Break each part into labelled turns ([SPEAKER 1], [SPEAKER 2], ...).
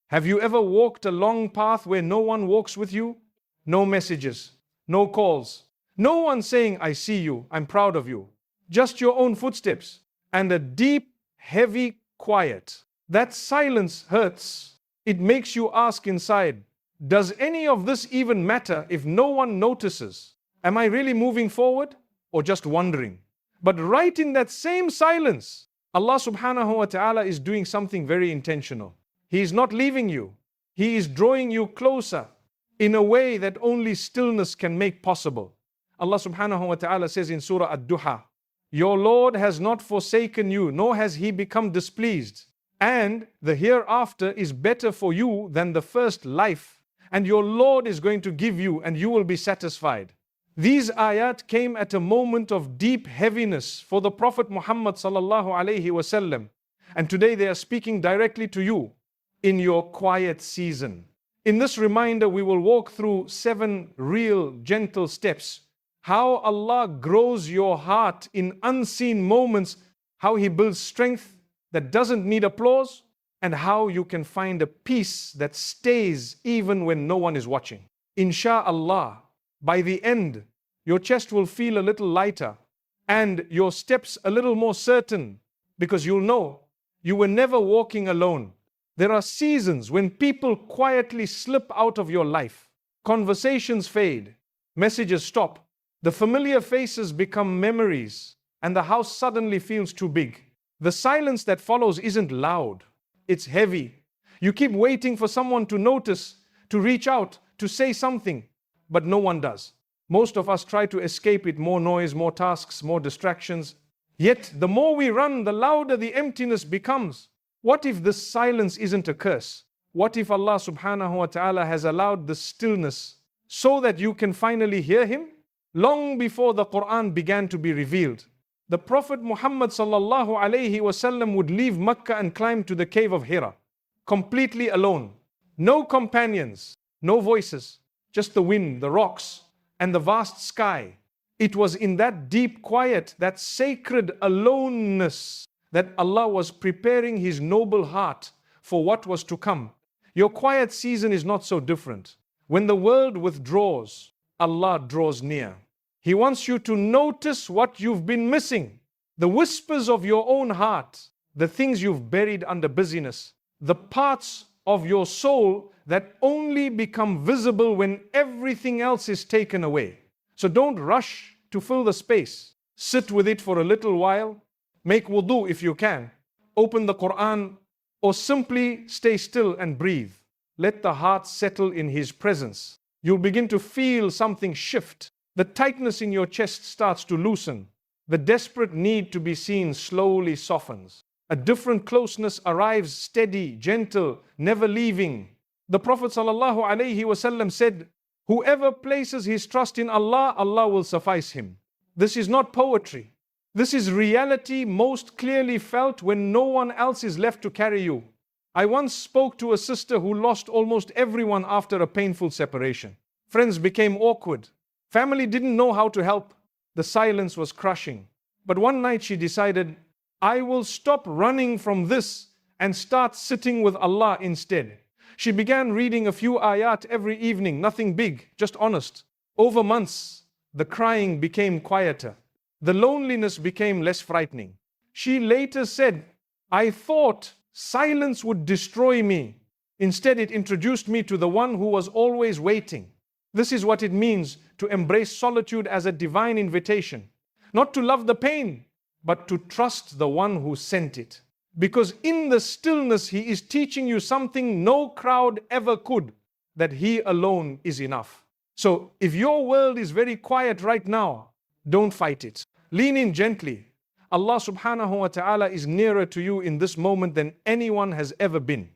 [SPEAKER 1] Have you ever walked a long path where no one walks with you? No messages, no calls, no one saying, I see you, I'm proud of you. Just your own footsteps and a deep, heavy quiet. That silence hurts. It makes you ask inside, does any of this even matter if no one notices? Am I really moving forward or just wandering? But right in that same silence, Allah subhanahu wa ta'ala is doing something very intentional. He is not leaving you. He is drawing you closer in a way that only stillness can make possible. Allah subhanahu wa ta'ala says in Surah Ad-Duha, your Lord has not forsaken you, nor has He become displeased. And the hereafter is better for you than the first life. And your Lord is going to give you, and you will be satisfied. These ayat came at a moment of deep heaviness for the Prophet Muhammad sallallahu alaihi wasallam. And today they are speaking directly to you in your quiet season. In this reminder, we will walk through 7 real gentle steps. How Allah grows your heart in unseen moments, how He builds strength that doesn't need applause, and how you can find a peace that stays even when no one is watching. Insha'Allah, by the end, your chest will feel a little lighter and your steps a little more certain, because you'll know you were never walking alone. There are seasons when people quietly slip out of your life. Conversations fade, messages stop, the familiar faces become memories, and the house suddenly feels too big. The silence that follows isn't loud, it's heavy. You keep waiting for someone to notice, to reach out, to say something, but no one does. Most of us try to escape it, more noise, more tasks, more distractions. Yet the more we run, the louder the emptiness becomes. What if this silence isn't a curse? What if Allah subhanahu wa ta'ala has allowed the stillness so that you can finally hear Him? Long before the Quran began to be revealed, the Prophet Muhammad sallallahu alayhi wasallam would leave Mecca and climb to the cave of Hira, completely alone. No companions, no voices, just the wind, the rocks, and the vast sky. It was in that deep quiet, that sacred aloneness, that Allah was preparing His noble heart for what was to come. Your quiet season is not so different. When the world withdraws, Allah draws near. He wants you to notice what you've been missing, the whispers of your own heart, the things you've buried under busyness, the parts of your soul that only become visible when everything else is taken away. So don't rush to fill the space. Sit with it for a little while. Make wudu if you can. Open the Quran, or simply stay still and breathe. Let the heart settle in His presence. You'll begin to feel something shift. The tightness in your chest starts to loosen. The desperate need to be seen slowly softens. A different closeness arrives, steady, gentle, never leaving. The Prophet ﷺ said, whoever places his trust in Allah, Allah will suffice him. This is not poetry. This is reality most clearly felt when no one else is left to carry you. I once spoke to a sister who lost almost everyone after a painful separation. Friends became awkward. Family didn't know how to help. The silence was crushing. But one night she decided, I will stop running from this and start sitting with Allah instead. She began reading a few ayat every evening, nothing big, just honest. Over months, the crying became quieter. The loneliness became less frightening. She later said, I thought silence would destroy me. Instead, it introduced me to the one who was always waiting. This is what it means to embrace solitude as a divine invitation. Not to love the pain, but to trust the one who sent it. Because in the stillness, He is teaching you something no crowd ever could, that He alone is enough. So if your world is very quiet right now, don't fight it. Lean in gently. Allah subhanahu wa ta'ala is nearer to you in this moment than anyone has ever been.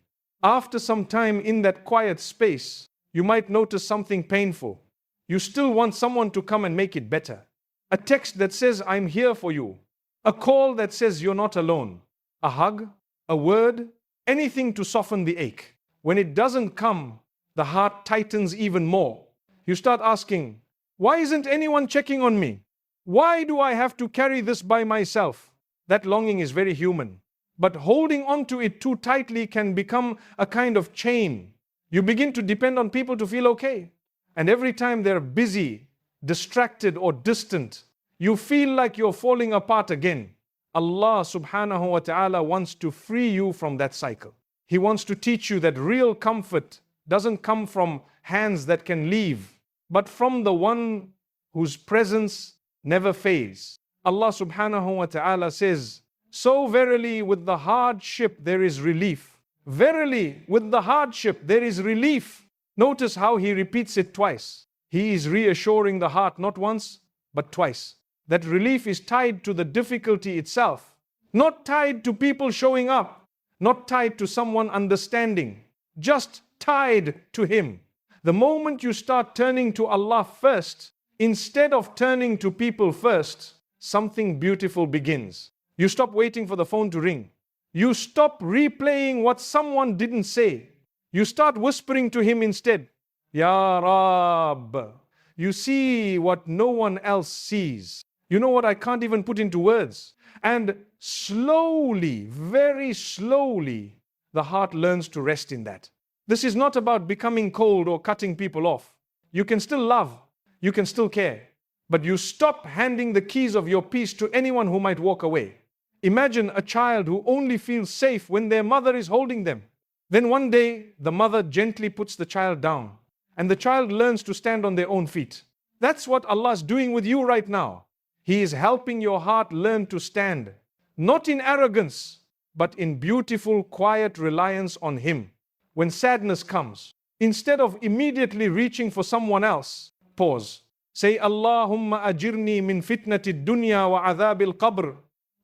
[SPEAKER 1] After some time in that quiet space, you might notice something painful. You still want someone to come and make it better. A text that says, I'm here for you. A call that says you're not alone. A hug, a word, anything to soften the ache. When it doesn't come, the heart tightens even more. You start asking, why isn't anyone checking on me? Why do I have to carry this by myself? That longing is very human. But holding on to it too tightly can become a kind of chain. You begin to depend on people to feel okay. And every time they're busy, distracted, or distant, you feel like you're falling apart again. Allah subhanahu wa ta'ala wants to free you from that cycle. He wants to teach you that real comfort doesn't come from hands that can leave, but from the one whose presence never fades. Allah subhanahu wa ta'ala says, "So verily with the hardship there is relief. Verily with the hardship there is relief." Notice how He repeats it twice. He is reassuring the heart not once, but twice. That relief is tied to the difficulty itself, not tied to people showing up, not tied to someone understanding, just tied to Him. The moment you start turning to Allah first, instead of turning to people first, something beautiful begins. You stop waiting for the phone to ring. You stop replaying what someone didn't say. You start whispering to Him instead. Ya Rab. You see what no one else sees. You know what I can't even put into words. And slowly, very slowly, the heart learns to rest in that. This is not about becoming cold or cutting people off. You can still love. You can still care. But you stop handing the keys of your peace to anyone who might walk away. Imagine a child who only feels safe when their mother is holding them. Then one day, the mother gently puts the child down, and the child learns to stand on their own feet. That's what Allah is doing with you right now. He is helping your heart learn to stand, not in arrogance, but in beautiful, quiet reliance on Him. When sadness comes, instead of immediately reaching for someone else, pause. Say, Allahumma ajirni min fitnati dunya wa adhabil qabr.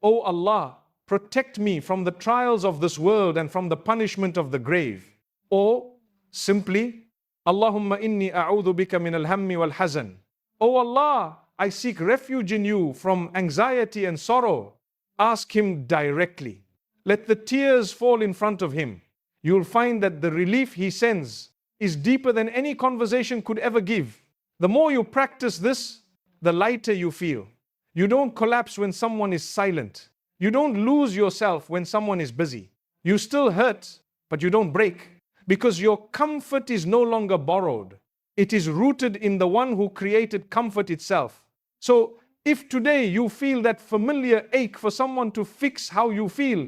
[SPEAKER 1] O Allah, protect me from the trials of this world and from the punishment of the grave. Or simply, Allahumma inni a'udhu bika min al-hammi wal-hazan. O Allah, I seek refuge in You from anxiety and sorrow. Ask Him directly. Let the tears fall in front of Him. You'll find that the relief He sends is deeper than any conversation could ever give. The more you practice this, the lighter you feel. You don't collapse when someone is silent. You don't lose yourself when someone is busy. You still hurt, but you don't break. Because your comfort is no longer borrowed. It is rooted in the one who created comfort itself. So, if today you feel that familiar ache for someone to fix how you feel,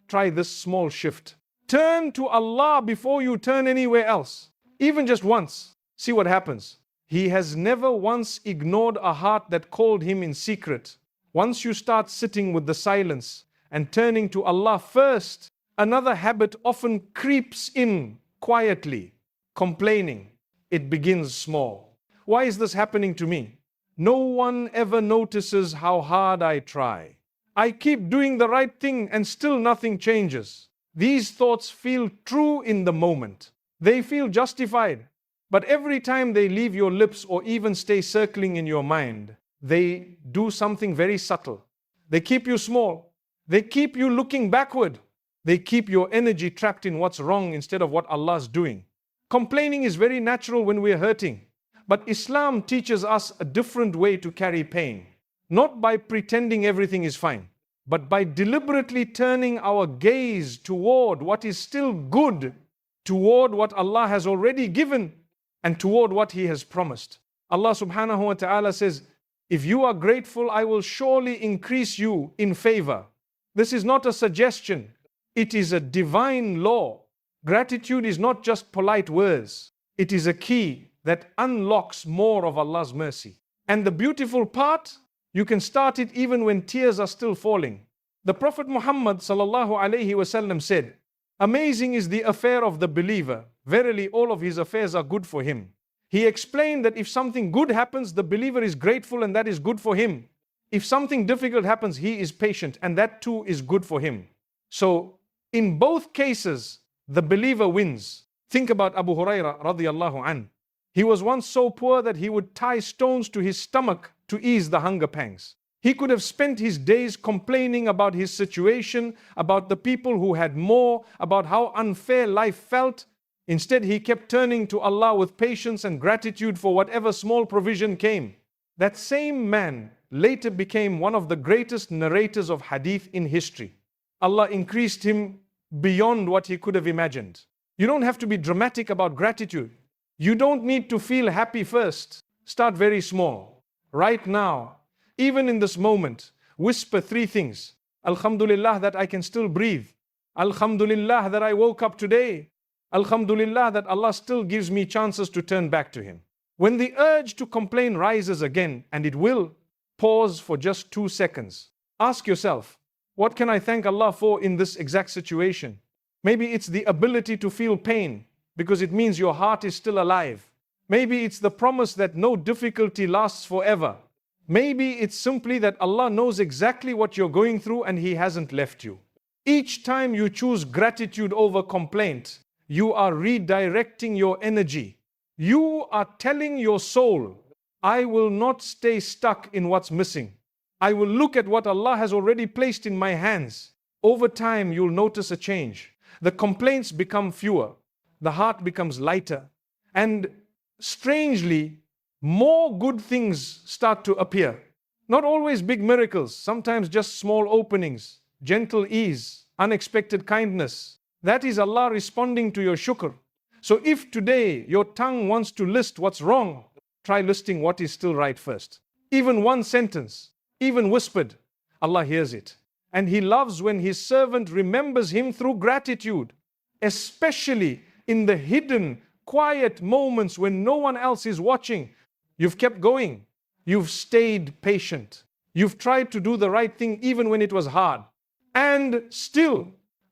[SPEAKER 1] try this small shift. Turn to Allah before you turn anywhere else. Even just once. See what happens. He has never once ignored a heart that called Him in secret. Once you start sitting with the silence and turning to Allah first, another habit often creeps in quietly. Complaining. It begins small. Why is this happening to me? No one ever notices how hard I try. I keep doing the right thing and still nothing changes. These thoughts feel true in the moment. They feel justified. But every time they leave your lips or even stay circling in your mind, they do something very subtle. They keep you small. They keep you looking backward. They keep your energy trapped in what's wrong instead of what Allah's doing. Complaining is very natural when we're hurting. But Islam teaches us a different way to carry pain. Not by pretending everything is fine, but by deliberately turning our gaze toward what is still good, toward what Allah has already given, and toward what He has promised. Allah subhanahu wa ta'ala says, if you are grateful, I will surely increase you in favor. This is not a suggestion. It is a divine law. Gratitude is not just polite words. It is a key that unlocks more of Allah's mercy. And the beautiful part, you can start it even when tears are still falling. The Prophet Muhammad sallallahu alaihi wasallam said, amazing is the affair of the believer. Verily, all of his affairs are good for him. He explained that if something good happens, the believer is grateful and that is good for him. If something difficult happens, he is patient and that too is good for him. So, in both cases, the believer wins. Think about Abu Hurairah radiyallahu anhu. He was once so poor that he would tie stones to his stomach to ease the hunger pangs. He could have spent his days complaining about his situation, about the people who had more, about how unfair life felt. Instead, he kept turning to Allah with patience and gratitude for whatever small provision came. That same man later became one of the greatest narrators of hadith in history. Allah increased him beyond what he could have imagined. You don't have to be dramatic about gratitude. You don't need to feel happy first. Start very small. Right now, even in this moment, whisper 3 things. Alhamdulillah that I can still breathe. Alhamdulillah that I woke up today. Alhamdulillah that Allah still gives me chances to turn back to Him. When the urge to complain rises again, and it will, pause for just 2 seconds. Ask yourself, what can I thank Allah for in this exact situation? Maybe it's the ability to feel pain, because it means your heart is still alive. Maybe it's the promise that no difficulty lasts forever. Maybe it's simply that Allah knows exactly what you're going through and He hasn't left you. Each time you choose gratitude over complaint, you are redirecting your energy. You are telling your soul, I will not stay stuck in what's missing. I will look at what Allah has already placed in my hands. Over time, you'll notice a change. The complaints become fewer. The heart becomes lighter. And strangely, more good things start to appear. Not always big miracles, sometimes just small openings, gentle ease, unexpected kindness. That is Allah responding to your shukr. So if today your tongue wants to list what's wrong, try listing what is still right first. Even one sentence, even whispered, Allah hears it. And He loves when His servant remembers Him through gratitude, especially in the hidden, quiet moments when no one else is watching. You've kept going. You've stayed patient. You've tried to do the right thing even when it was hard. And still,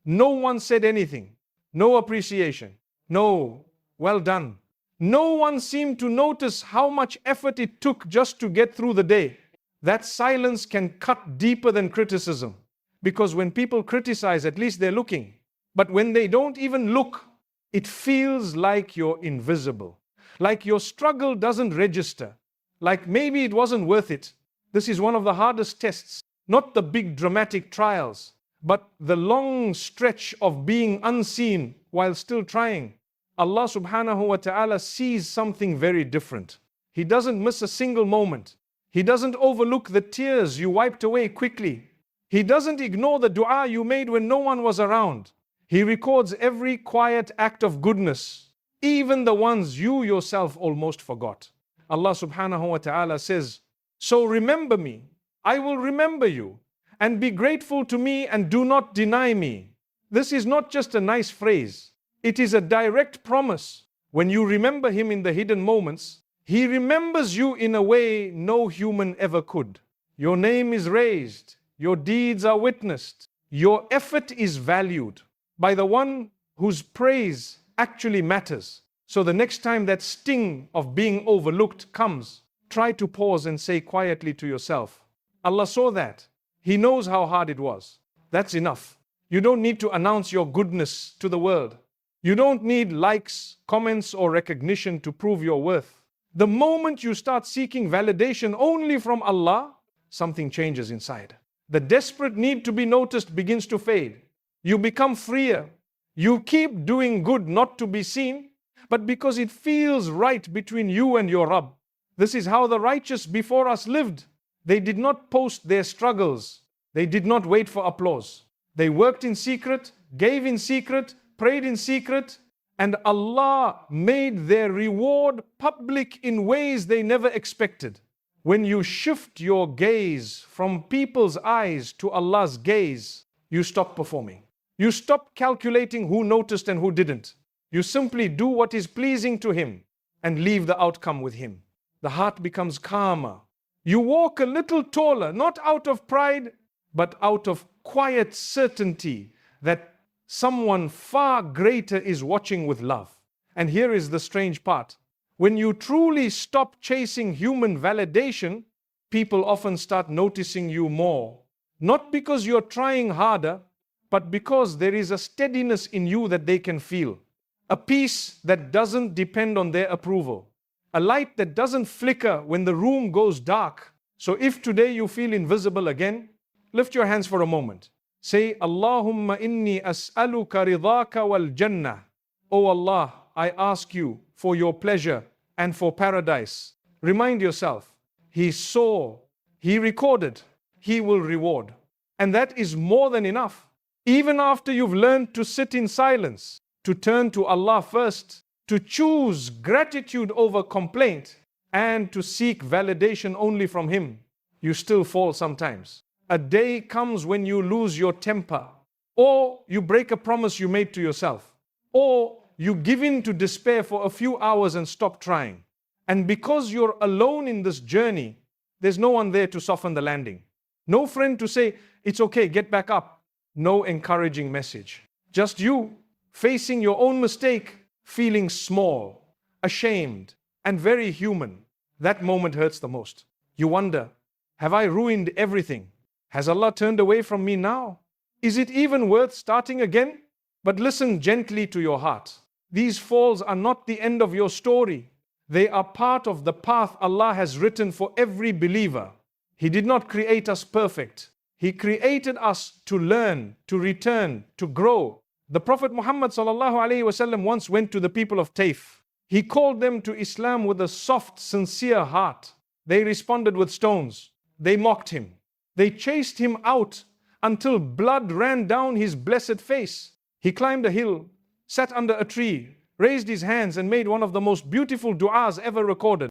[SPEAKER 1] no one said anything. No appreciation. No, well done. No one seemed to notice how much effort it took just to get through the day. That silence can cut deeper than criticism. Because when people criticize, at least they're looking. But when they don't even look, it feels like you're invisible. Like your struggle doesn't register. Like maybe it wasn't worth it. This is one of the hardest tests. Not the big dramatic trials, but the long stretch of being unseen while still trying. Allah subhanahu wa ta'ala sees something very different. He doesn't miss a single moment. He doesn't overlook the tears you wiped away quickly. He doesn't ignore the dua you made when no one was around. He records every quiet act of goodness, even the ones you yourself almost forgot. Allah subhanahu wa ta'ala says, so remember me, I will remember you, and be grateful to me and do not deny me. This is not just a nice phrase. It is a direct promise. When you remember Him in the hidden moments, He remembers you in a way no human ever could. Your name is raised. Your deeds are witnessed. Your effort is valued by the one whose praise actually matters. So the next time that sting of being overlooked comes, try to pause and say quietly to yourself, Allah saw that. He knows how hard it was. That's enough. You don't need to announce your goodness to the world. You don't need likes, comments, or recognition to prove your worth. The moment you start seeking validation only from Allah, something changes inside. The desperate need to be noticed begins to fade. You become freer. You keep doing good not to be seen, but because it feels right between you and your Rabb. This is how the righteous before us lived. They did not post their struggles. They did not wait for applause. They worked in secret, gave in secret, prayed in secret, and Allah made their reward public in ways they never expected. When you shift your gaze from people's eyes to Allah's gaze, you stop performing. You stop calculating who noticed and who didn't. You simply do what is pleasing to Him and leave the outcome with Him. The heart becomes calmer. You walk a little taller, not out of pride, but out of quiet certainty that someone far greater is watching with love. And here is the strange part. When you truly stop chasing human validation, people often start noticing you more. Not because you're trying harder, but because there is a steadiness in you that they can feel. A peace that doesn't depend on their approval. A light that doesn't flicker when the room goes dark. So if today you feel invisible again, lift your hands for a moment. Say, Allahumma inni as'aluka ridaka wal jannah. Oh Allah, I ask you for your pleasure and for paradise. Remind yourself, He saw, He recorded, He will reward. And that is more than enough. Even after you've learned to sit in silence, to turn to Allah first, to choose gratitude over complaint, and to seek validation only from Him, you still fall sometimes. A day comes when you lose your temper, or you break a promise you made to yourself, or you give in to despair for a few hours and stop trying. And because you're alone in this journey, there's no one there to soften the landing. No friend to say, it's okay, get back up. No encouraging message. Just you facing your own mistake, feeling small, ashamed, and very human. That moment hurts the most. You wonder, have I ruined everything? Has Allah turned away from me now? Is it even worth starting again? But listen gently to your heart. These falls are not the end of your story. They are part of the path Allah has written for every believer. He did not create us perfect. He created us to learn, to return, to grow. The Prophet Muhammad ﷺ once went to the people of Taif. He called them to Islam with a soft, sincere heart. They responded with stones. They mocked him. They chased him out until blood ran down his blessed face. He climbed a hill, sat under a tree, raised his hands and made one of the most beautiful du'as ever recorded.